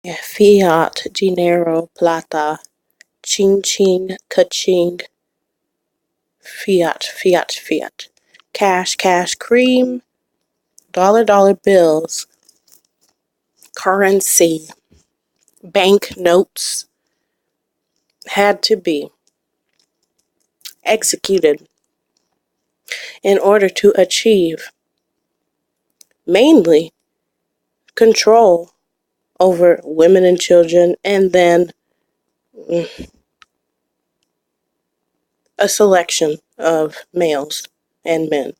Fiat, dinero, plata, ching ching, ka-ching, fiat, fiat, fiat. Cash, cash, cream, dollar, dollar bills, currency, bank notes had to be executed in order to achieve mainly control over women and children, and then a selection of males and men,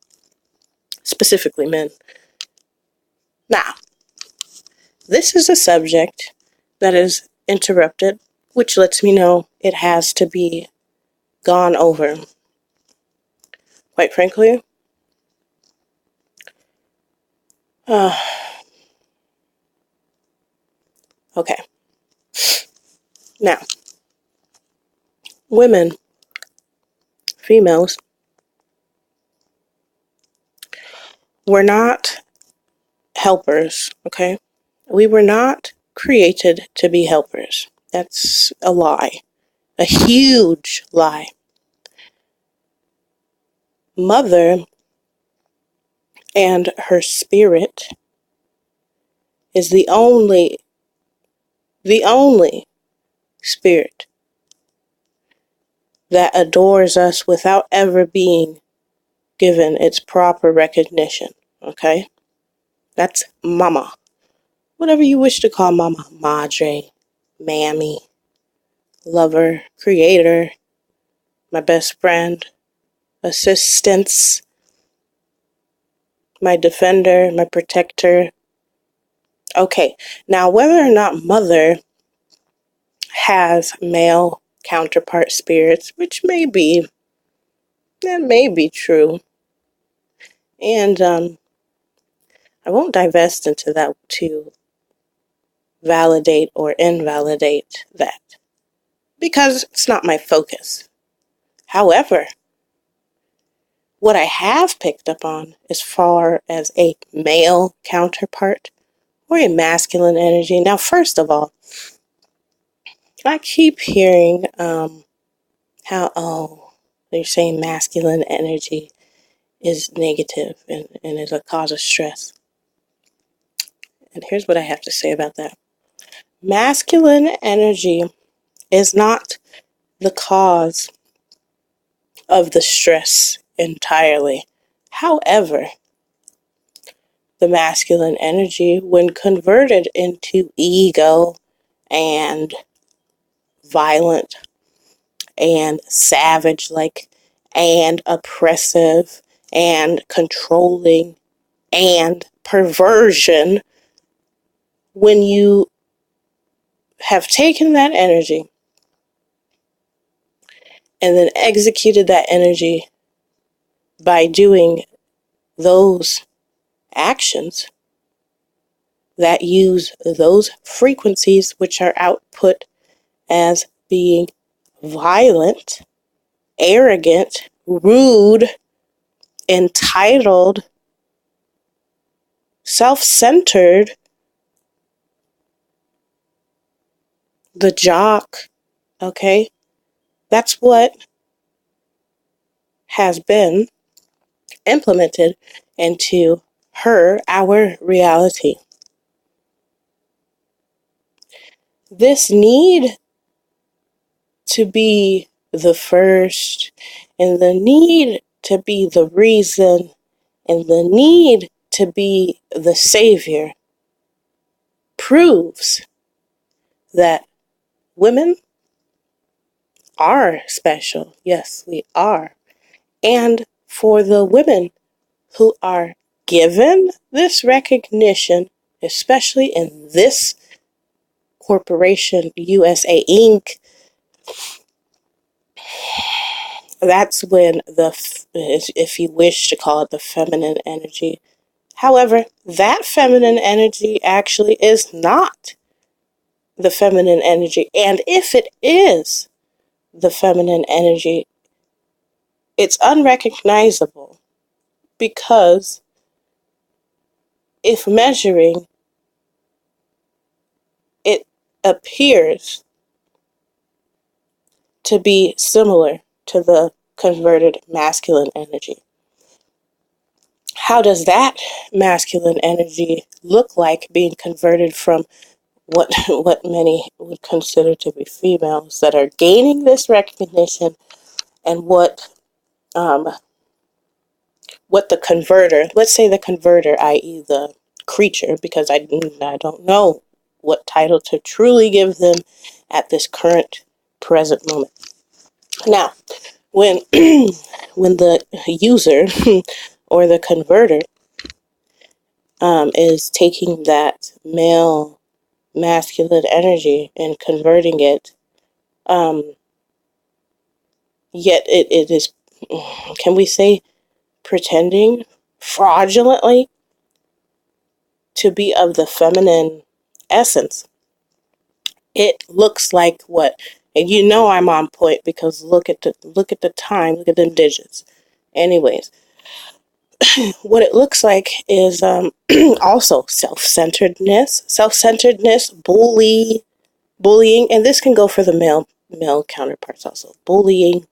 specifically men. Now, this is a subject that is interrupted, which lets me know it has to be gone over. Quite frankly, okay. Now, women, females, were not helpers, okay? We were not created to be helpers. That's a lie. A huge lie. Mother and her spirit is the only spirit that adores us without ever being given its proper recognition, okay? That's mama. Whatever you wish to call mama. Madre, mammy, lover, creator, my best friend, assistance, my defender, my protector. Okay, now whether or not mother has male counterpart spirits, which that may be true, and I won't divest into that to validate or invalidate that, because it's not my focus. However, what I have picked up on as far as a male counterpart or a masculine energy. Now, first of all, I keep hearing how, they're saying masculine energy is negative and is a cause of stress. And here's what I have to say about that. Masculine energy is not the cause of the stress entirely. However, the masculine energy, when converted into ego and violent and savage-like and oppressive and controlling and perversion, when you have taken that energy and then executed that energy by doing those actions that use those frequencies, which are output as being violent, arrogant, rude, entitled, self-centered, the jock, okay? That's what has been implemented into our reality. This need to be the first, and the need to be the reason, and the need to be the savior proves that women are special. Yes, we are. And for the women who are given this recognition, especially in this corporation, USA Inc., that's when if you wish to call it the feminine energy. However, that feminine energy actually is not the feminine energy. And if it is the feminine energy, it's unrecognizable, because if measuring, it appears to be similar to the converted masculine energy. How does that masculine energy look like being converted from what many would consider to be females that are gaining this recognition, and what the converter, let's say the converter, i.e. the creature, because I don't know what title to truly give them at this current present moment. Now, when when the user or the converter is taking that male masculine energy and converting it, yet it is, can we say, pretending fraudulently to be of the feminine essence. It looks like what, and you know I'm on point because look at the time, look at them digits. Anyways, what it looks like is also self-centeredness, bullying, and this can go for the male counterparts also. Bullying,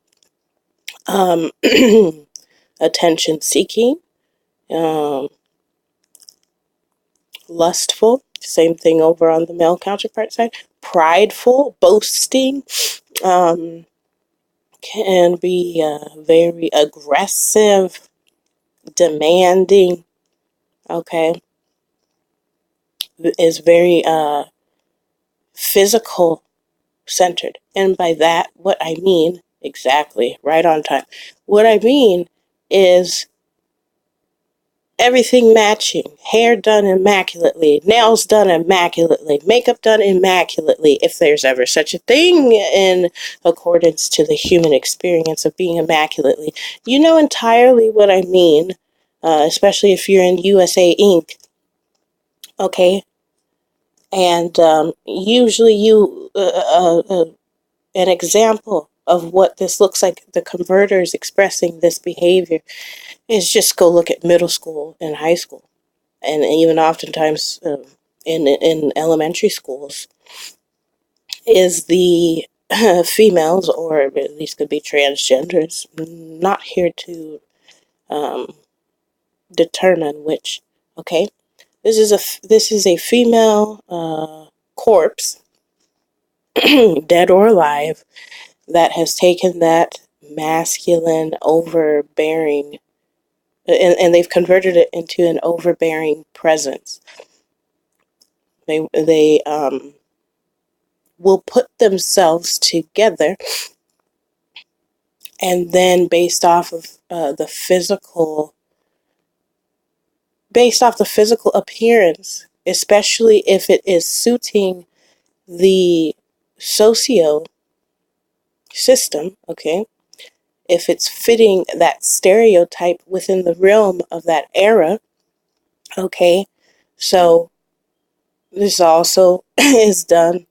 attention seeking, lustful, same thing over on the male counterpart side. Prideful, boasting, can be very aggressive, demanding, okay, is very physical centered. And by that, what I mean, exactly, right on time, what I mean is everything matching, hair done immaculately, nails done immaculately, makeup done immaculately, if there's ever such a thing in accordance to the human experience of being immaculately. You know entirely what I mean, especially if you're in USA Inc., okay? And usually an example of what this looks like, the converters expressing this behavior, is just go look at middle school and high school. And even oftentimes in elementary schools, is the females, or at least could be transgenders, not here to determine which. Okay, this is a female corpse, dead or alive, that has taken that masculine overbearing, and they've converted it into an overbearing presence. They will put themselves together, and then based off the physical appearance, especially if it is suiting the socio system, okay, if it's fitting that stereotype within the realm of that era, okay, so this also is done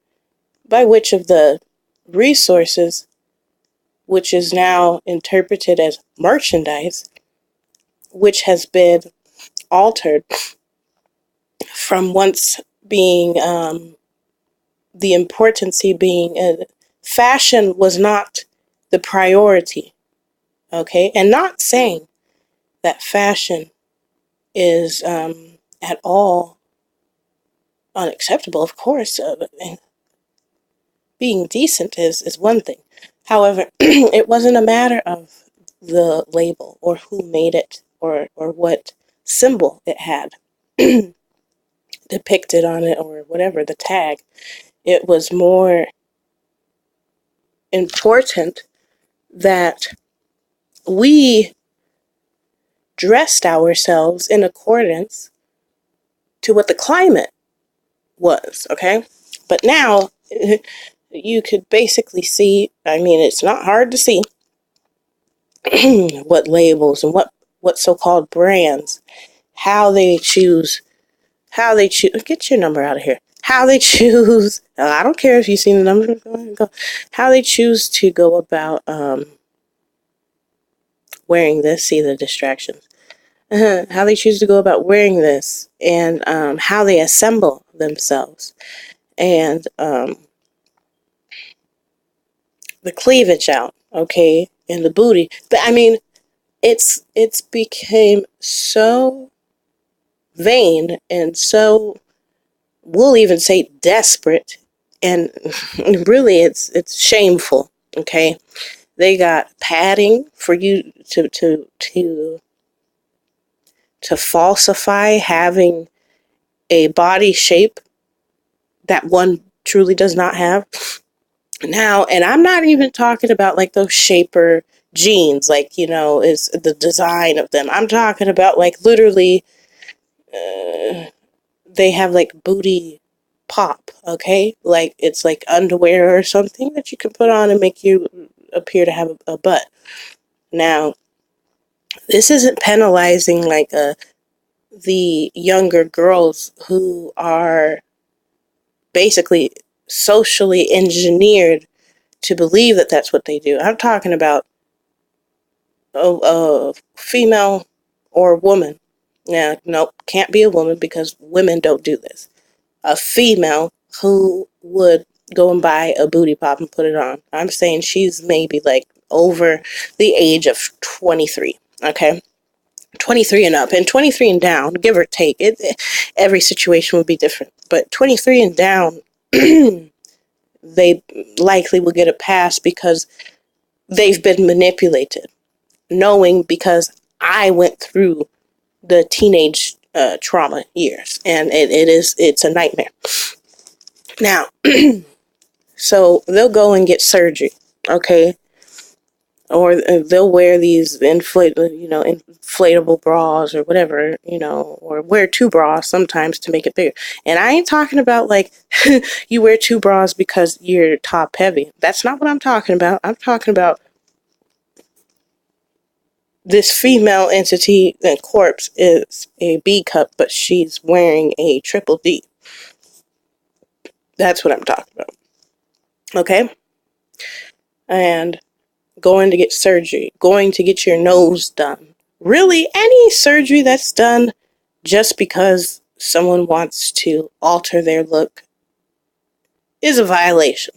by which of the resources, which is now interpreted as merchandise, which has been altered from once being the importancy being fashion was not the priority, okay, and not saying that fashion is at all unacceptable, of course. Being decent is one thing. However, it wasn't a matter of the label or who made it or what symbol it had depicted on it or whatever, the tag. It was more important that we dressed ourselves in accordance to what the climate was, okay? But now you could basically see, I mean, it's not hard to see what labels and what so-called brands, how they choose, get your number out of here. How they choose, I don't care if you've seen the number, go ahead and go. How they choose to go about wearing this, see the distractions. How they choose to go about wearing this, and how they assemble themselves. and the cleavage out, okay, and the booty. But I mean, it's became so vain and so, we'll even say, desperate, and really it's shameful. Okay, they got padding for you to falsify having a body shape that one truly does not have. Now, and I'm not even talking about like those shaper jeans, like, is the design of them. I'm talking about like literally, they have like booty pop, okay? Like it's like underwear or something that you can put on and make you appear to have a butt. Now, this isn't penalizing like the younger girls who are basically socially engineered to believe that that's what they do. I'm talking about a female or woman. Now, nope, can't be a woman because women don't do this. A female who would go and buy a booty pop and put it on. I'm saying she's maybe like over the age of 23, okay? 23 and up, and 23 and down, give or take. Every situation would be different. But 23 and down, they likely will get a pass because they've been manipulated. Knowing, because I went through the teenage trauma years, and it's a nightmare. Now, so they'll go and get surgery, okay? Or they'll wear these inflatable bras or whatever, or wear two bras sometimes to make it bigger. And I ain't talking about like you wear two bras because you're top heavy. That's not what I'm talking about. I'm talking about this female entity and corpse is a B cup, but she's wearing a triple D. That's what I'm talking about. Okay? And going to get surgery, going to get your nose done. Really, any surgery that's done just because someone wants to alter their look is a violation.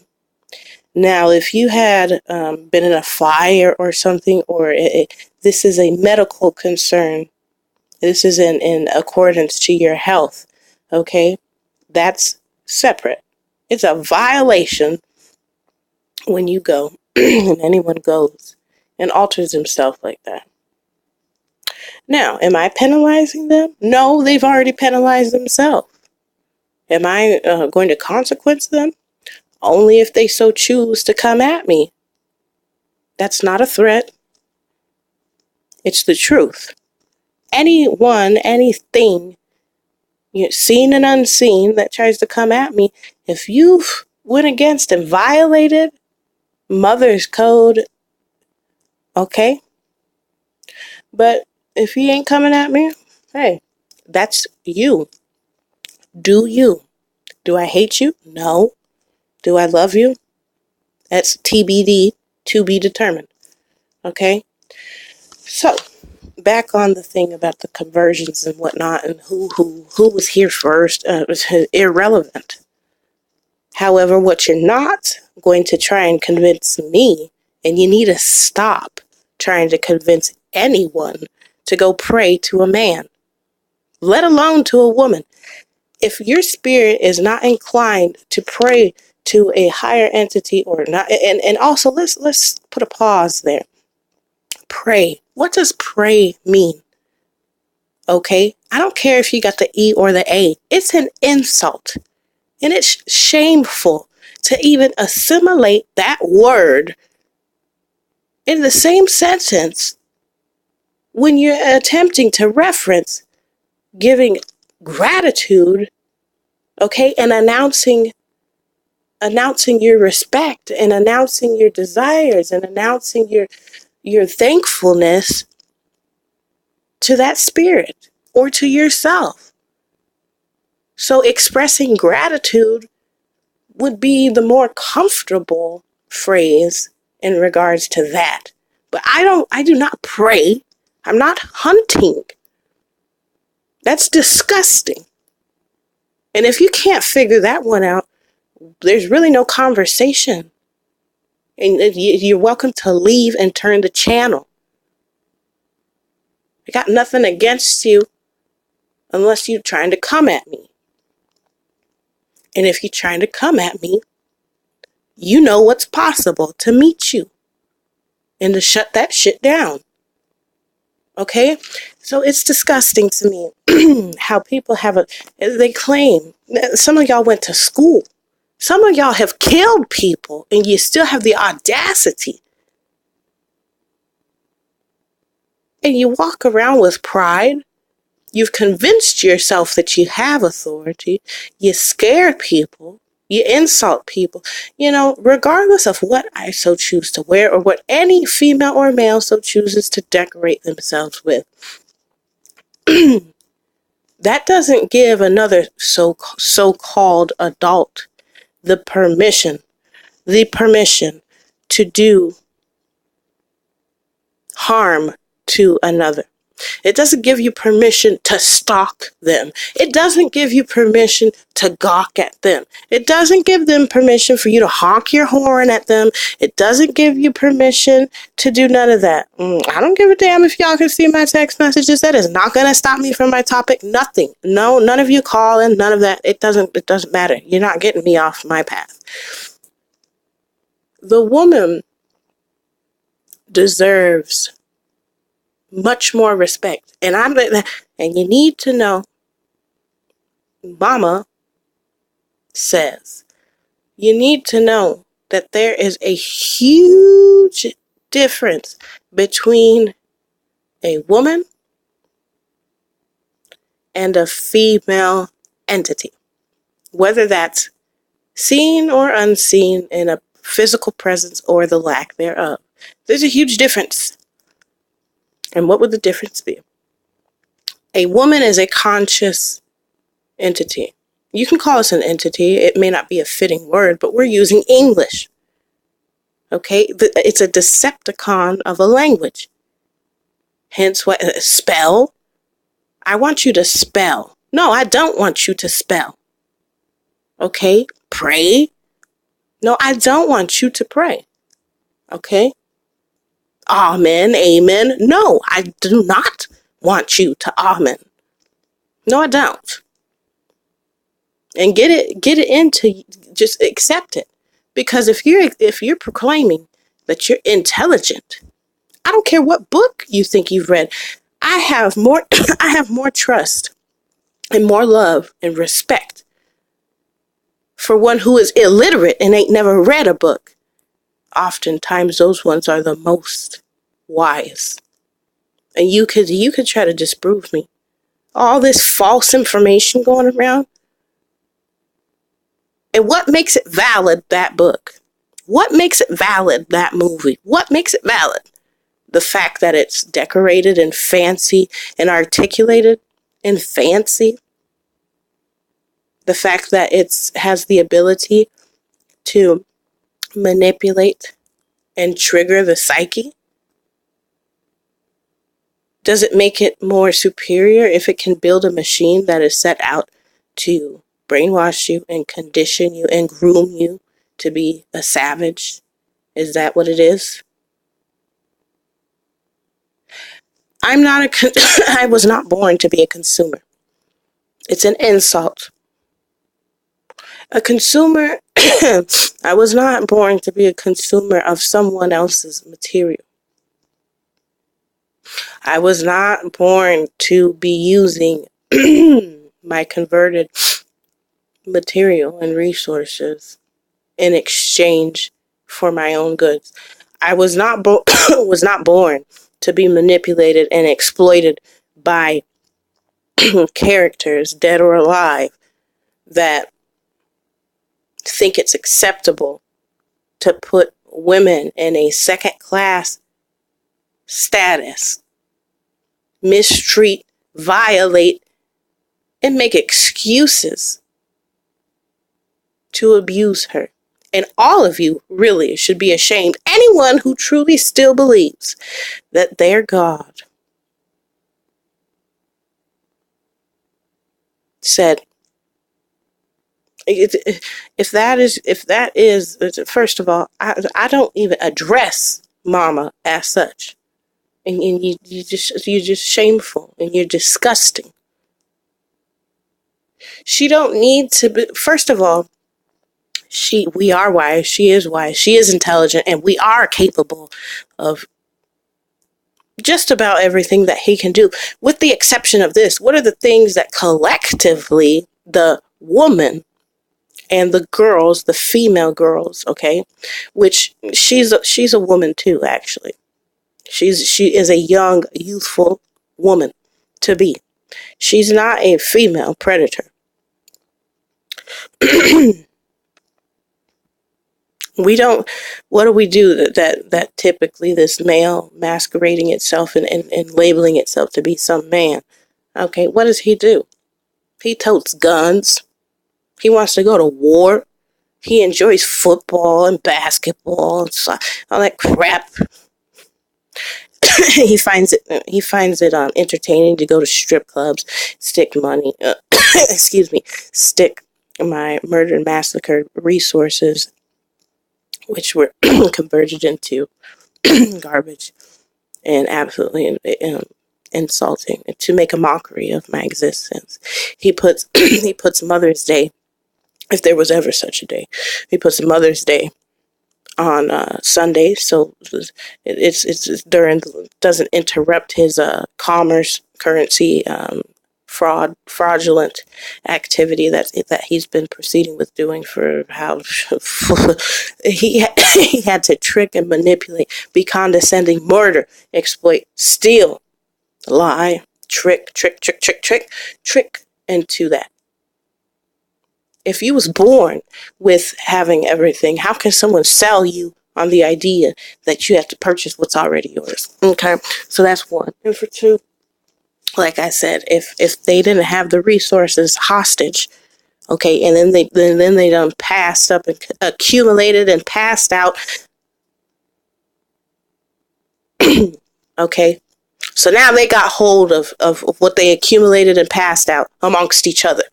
Now, if you had been in a fire or something, or this is a medical concern, this is in accordance to your health, okay, that's separate. It's a violation when you go and anyone goes and alters himself like that. Now, am I penalizing them? No, they've already penalized themselves. Am I going to consequence them? Only if they so choose to come at me. That's not a threat. It's the truth. Anyone, anything, seen and unseen, that tries to come at me, if you've went against and violated mother's code, okay? But if he ain't coming at me, hey, that's you. Do you? Do I hate you? No. Do I love you? That's TBD, to be determined. Okay? So, back on the thing about the conversions and whatnot, and who was here first, was irrelevant. However, what you're not going to try and convince me, and you need to stop trying to convince anyone to go pray to a man, let alone to a woman. If your spirit is not inclined to pray to a higher entity or not, and also let's put a pause there. Pray. What does pray mean? Okay? I don't care if you got the E or the A. It's an insult. And it's shameful to even assimilate that word in the same sentence when you're attempting to reference giving gratitude, okay, and announcing your respect and announcing your desires and announcing your thankfulness to that spirit or to yourself. So expressing gratitude would be the more comfortable phrase in regards to that. But I do not pray. I'm not hunting. That's disgusting. And if you can't figure that one out, there's really no conversation. And you're welcome to leave and turn the channel. I got nothing against you unless you're trying to come at me. And if you're trying to come at me, you know what's possible to meet you and to shut that shit down. Okay? So it's disgusting to me how people they claim, some of y'all went to school. Some of y'all have killed people and you still have the audacity. And you walk around with pride. You've convinced yourself that you have authority. You scare people. You insult people. Regardless of what I so choose to wear or what any female or male so chooses to decorate themselves with. That doesn't give another so-called adult the permission to do harm to another. It doesn't give you permission to stalk them. It doesn't give you permission to gawk at them. It doesn't give them permission for you to honk your horn at them. It doesn't give you permission to do none of that. I don't give a damn if y'all can see my text messages. That is not going to stop me from my topic. Nothing. No, none of you calling, none of that. It doesn't matter. You're not getting me off my path. The woman deserves much more respect. And you need to know, Mama says, you need to know that there is a huge difference between a woman and a female entity. Whether that's seen or unseen in a physical presence or the lack thereof. There's a huge difference. And what would the difference be? A woman is a conscious entity. You can call us an entity. It may not be a fitting word, but we're using English. Okay? It's a Decepticon of a language. Hence what spell. I want you to spell. No, I don't want you to spell. Okay? Pray. No, I don't want you to pray. Okay? Amen, amen. No, I do not want you to amen. No, I don't. And get it into, just accept it. Because if you're proclaiming that you're intelligent, I don't care what book you think you've read. I have more trust and more love and respect for one who is illiterate and ain't never read a book. Oftentimes those ones are the most wise. And you could try to disprove me. All this false information going around. And what makes it valid, that book? What makes it valid, that movie? What makes it valid? The fact that it's decorated and fancy and articulated and fancy. The fact that it has the ability to manipulate and trigger the psyche. Does it make it more superior if it can build a machine that is set out to brainwash you and condition you and groom you to be a savage? Is that what it is? I was not born to be a consumer. It's an insult. A consumer, I was not born to be a consumer of someone else's material. I was not born to be using my converted material and resources in exchange for my own goods. I was not born to be manipulated and exploited by characters, dead or alive, that think it's acceptable to put women in a second-class status, mistreat, violate, and make excuses to abuse her. And all of you really should be ashamed. Anyone who truly still believes that their God said, If that is, first of all, I don't even address mama as such. And you're just shameful and you're disgusting. She don't need to be, first of all, we are wise, she is intelligent, and we are capable of just about everything that he can do, with the exception of this. What are the things that collectively the woman and the girls, the female girls, okay, which she's a woman too, actually. She is a young, youthful woman to be. She's not a female predator. We don't, what do we do that typically this male masquerading itself and labeling itself to be some man? Okay, what does he do? He totes guns. He wants to go to war. He enjoys football and basketball and all that crap. he finds it entertaining to go to strip clubs, stick money, stick my murder and massacre resources, which were converted into garbage and absolutely insulting, to make a mockery of my existence. He puts Mother's Day, if there was ever such a day, he puts Mother's Day on Sunday, so it's during, doesn't interrupt his commerce currency fraudulent activity that he's been proceeding with doing for how he had to trick and manipulate, be condescending, murder, exploit, steal, lie, trick into that. If you was born with having everything, how can someone sell you on the idea that you have to purchase what's already yours? Okay, so that's one. And for two, like I said, if they didn't have the resources hostage, okay, and then they done passed up and accumulated and passed out, okay, so now they got hold of what they accumulated and passed out amongst each other,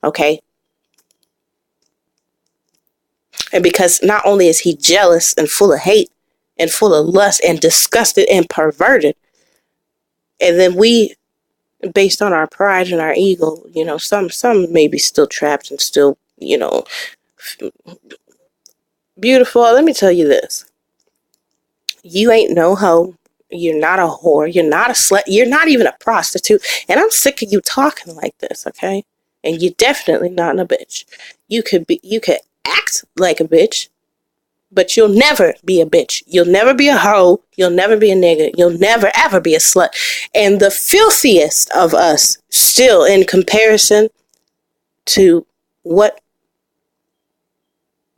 okay. And because not only is he jealous and full of hate and full of lust and disgusted and perverted, and then we, based on our pride and our ego, some may be still trapped and still, beautiful. Let me tell you this. You ain't no hoe. You're not a whore. You're not a slut. You're not even a prostitute. And I'm sick of you talking like this, okay? And you're definitely not a bitch. You could act like a bitch, but you'll never be a bitch. You'll never be a hoe. You'll never be a nigga. You'll never, ever be a slut. And the filthiest of us, still in comparison to what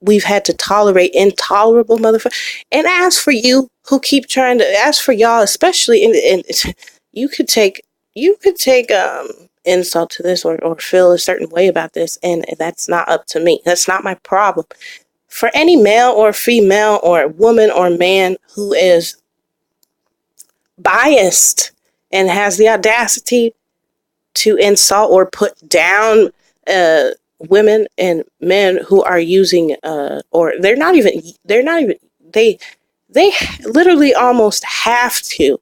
we've had to tolerate, intolerable motherfucker. And as for you who keep trying to, as for y'all, especially in you could take insult to this or feel a certain way about this, and that's not up to me. That's not my problem. For any male or female or woman or man who is biased and has the audacity to insult or put down women and men who are using or they literally almost have to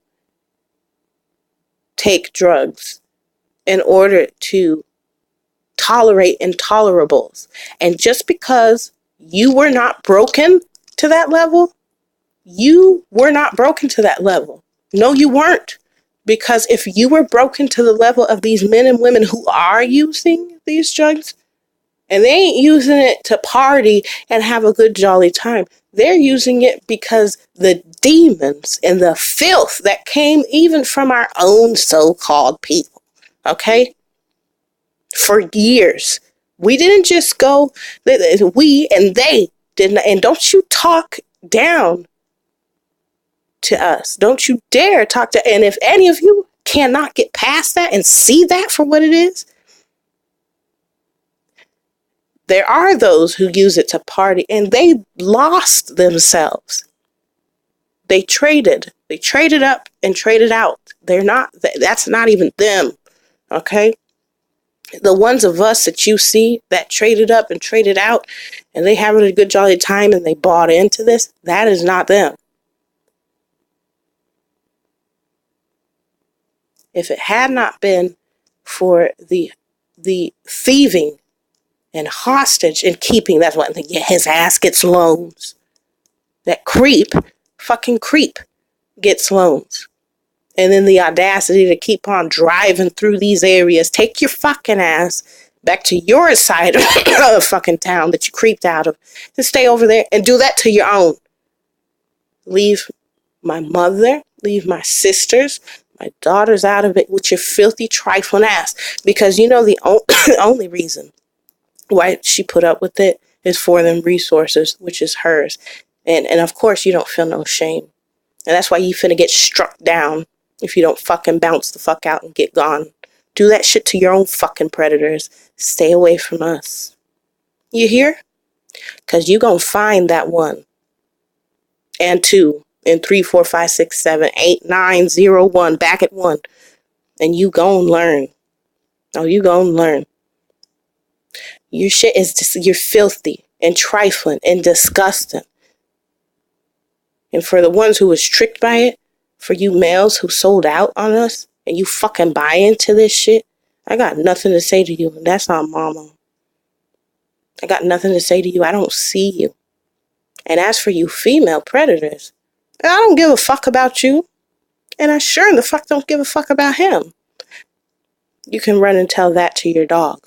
take drugs in order to tolerate intolerables. And just because you were not broken to that level, you were not broken to that level. No, you weren't. Because if you were broken to the level of these men and women who are using these drugs, and they ain't using it to party and have a good jolly time. They're using it because the demons and the filth that came even from our own so-called people, okay? For years. We didn't just go, we and they didn't, and don't you talk down to us. Don't you dare talk to, and if any of you cannot get past that and see that for what it is, there are those who use it to party, and they lost themselves. They traded up and traded out. That's not even them, okay? The ones of us that you see that traded up and traded out and they having a good jolly time and they bought into this, that is not them. If it had not been for the thieving and hostage and keeping, that's what his ass gets loans. That fucking creep gets loans. And then the audacity to keep on driving through these areas. Take your fucking ass back to your side of the fucking town that you creeped out of. And stay over there and do that to your own. Leave my mother, leave my sisters, my daughters out of it with your filthy, trifling ass. Because you know the only reason why she put up with it is for them resources, which is hers. And of course you don't feel no shame. And that's why you finna get struck down if you don't fucking bounce the fuck out and get gone. Do that shit to your own fucking predators. Stay away from us. You hear? Because you gonna find that one. And two. And 3, 4, 5, 6, 7, 8, 9, 0, 1. Back at 1. And you gonna learn. Oh, you gonna learn. Your shit is just, you're filthy and trifling and disgusting. And for the ones who was tricked by it, for you males who sold out on us, and you fucking buy into this shit, I got nothing to say to you. And that's not mama. I got nothing to say to you. I don't see you. And as for you female predators, I don't give a fuck about you. And I sure in the fuck don't give a fuck about him. You can run and tell that to your dog.